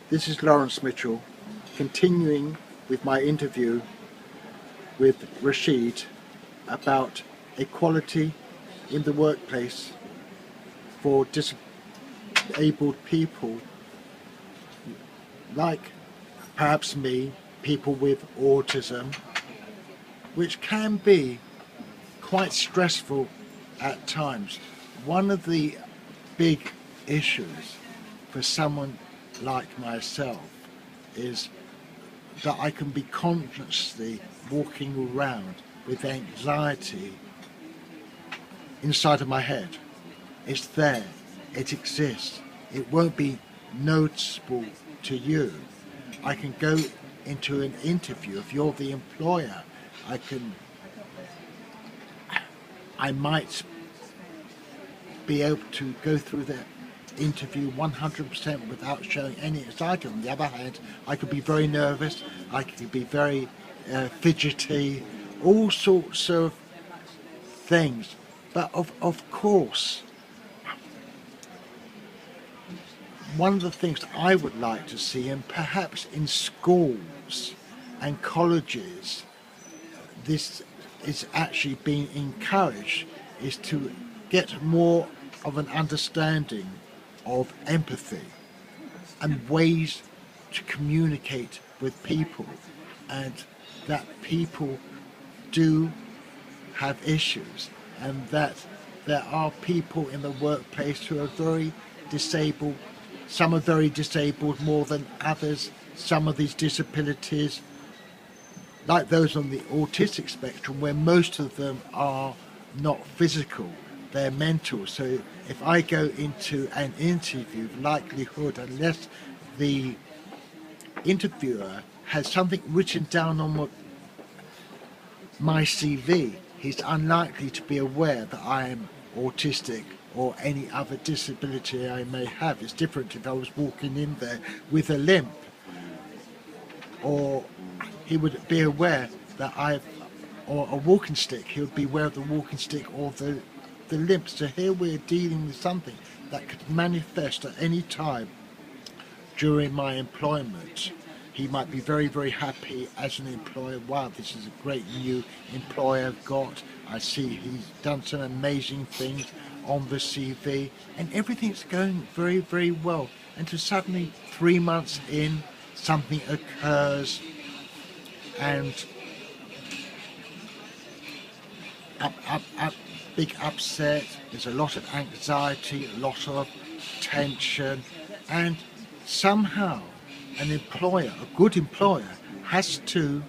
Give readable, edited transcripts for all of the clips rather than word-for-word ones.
This is Laurence Mitchell, continuing with my interview with Rasheed about equality in the workplace for disabled people like perhaps me, people with autism, which can be quite stressful at times. One of the big issues for someone like myself is that I can be consciously walking around with anxiety inside of my head. It's there, it exists, it won't be noticeable to you. I can go into an interview, if you're the employer, I might be able to go through the interview 100% without showing any anxiety. On the other hand, I could be very nervous, I could be very fidgety, all sorts of things. But of course, one of the things I would like to see, and perhaps in schools and colleges, this is actually being encouraged, is to get more of an understanding of empathy and ways to communicate with people, and that people do have issues, and that there are people in the workplace who are very disabled. Some are very disabled more than others. Some of these disabilities, like those on the autistic spectrum, where most of them are not physical, they're mental. So if I go into an interview, the likelihood, unless the interviewer has something written down on my CV, he's unlikely to be aware that I am autistic or any other disability I may have. It's different if I was walking in there with a limp, or he would be aware that or a walking stick, he would be aware of the walking stick or the limp. So here we're dealing with something that could manifest at any time during my employment. He might be very, very happy as an employer. Wow, this is a great new employer I've got. I see he's done some amazing things on the CV, and everything's going very, very well. And to suddenly 3 months in, something occurs, and big upset, there's a lot of anxiety, a lot of tension, and somehow an employer, a good employer, has to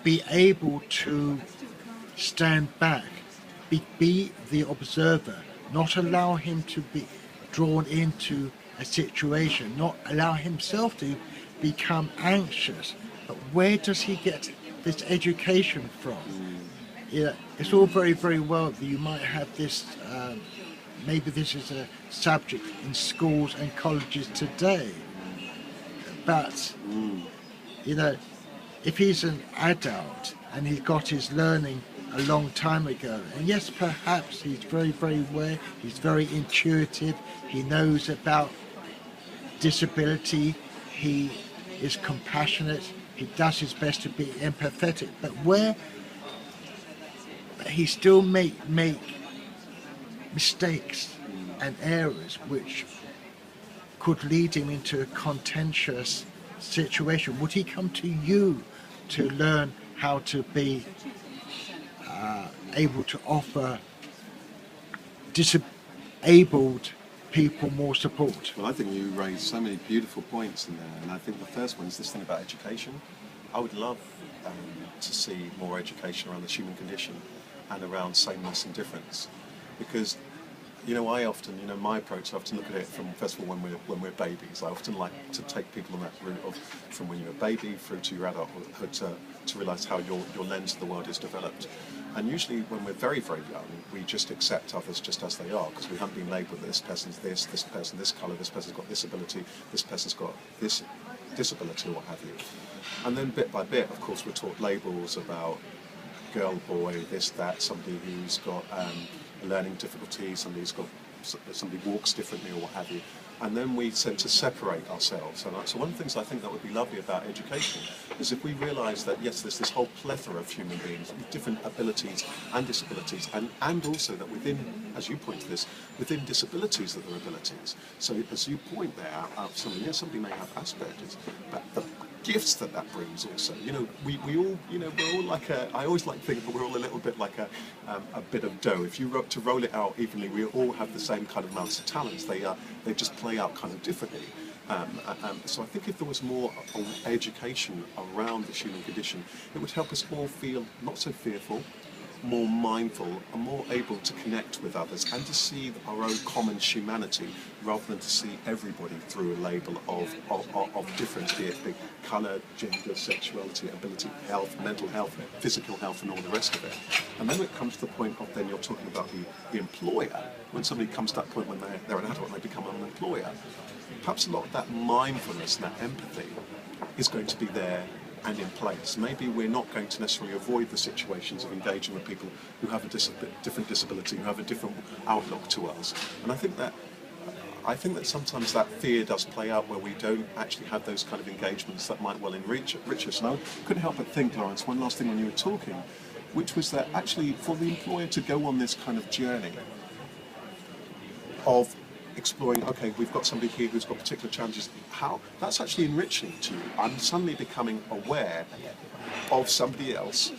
be able to stand back, be the observer, not allow him to be drawn into a situation, not allow himself to become anxious. But where does he get this education from? Yeah, it's all very, very well that you might have this, maybe this is a subject in schools and colleges today, but you know, if he's an adult and he's got his learning a long time ago, and yes, perhaps he's very, very aware, he's very intuitive, he knows about disability, he is compassionate, he does his best to be empathetic, but where he still make mistakes and errors which could lead him into a contentious situation, would he come to you to learn how to be able to offer disabled people more support? Well, I think you raised so many beautiful points in there, and I think the first one is this thing about education. I would love to see more education around the human condition and around sameness and difference, because I often, my approach, I often look at it from, first of all, when we're babies. I often like to take people on that route of from when you're a baby through to your adulthood to realise how your lens of the world is developed. And usually when we're very, very young, we just accept others just as they are, because we haven't been labelled that this person's this person this colour, this person's got this ability, this person's got this disability, or what have you. And then bit by bit, of course, we're taught labels about girl, boy, this, that, somebody who's got a learning difficulty, somebody walks differently, or what have you. and then we tend to separate ourselves. And so one of the things I think that would be lovely about education is if we realise that yes, there's this whole plethora of human beings with different abilities and disabilities, and also that within, as you point to this, within disabilities that there are abilities. So as you point there out, somebody may have Asperger's, but the gifts that brings also, we all, we're all like I always like to think that we're all a little bit like a bit of dough. If you were to roll it out evenly, we all have the same kind of amounts of talents. They just play out kind of differently. So I think if there was more education around the human condition, it would help us all feel not so fearful, more mindful, and more able to connect with others and to see our own common humanity rather than to see everybody through a label of difference, be it colour, gender, sexuality, ability, health, mental health, physical health, and all the rest of it. And then it comes to the point of then you're talking about the employer. When somebody comes to that point when they're an adult and they become an employer, perhaps a lot of that mindfulness and that empathy is going to be there and in place. Maybe we're not going to necessarily avoid the situations of engaging with people who have a different disability, who have a different outlook to us. And I think that sometimes that fear does play out where we don't actually have those kind of engagements that might well enrich us. And I couldn't help but think, Laurence, one last thing when you were talking, which was that actually for the employer to go on this kind of journey of exploring, okay, we've got somebody here who's got particular challenges, how that's actually enriching to you. I'm suddenly becoming aware of somebody else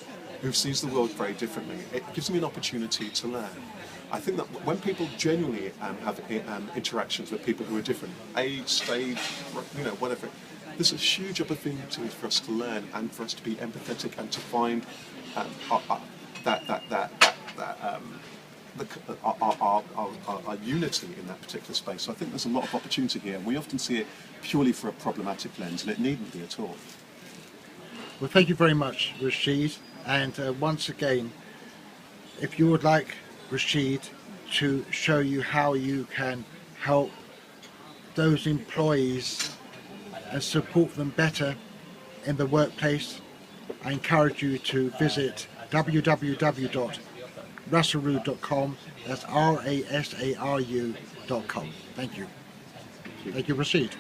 who sees the world very differently. It gives me an opportunity to learn. I think that when people genuinely have interactions with people who are different, age, stage, whatever, there's a huge opportunity for us to learn and for us to be empathetic and to find our unity in that particular space. So I think there's a lot of opportunity here. We often see it purely for a problematic lens, and it needn't be at all. Well, thank you very much, Rasheed. And once again, if you would like Rasheed to show you how you can help those employees and support them better in the workplace, I encourage you to visit www.rasaru.com. That's rasaru.com. Thank you. Thank you, Rasheed.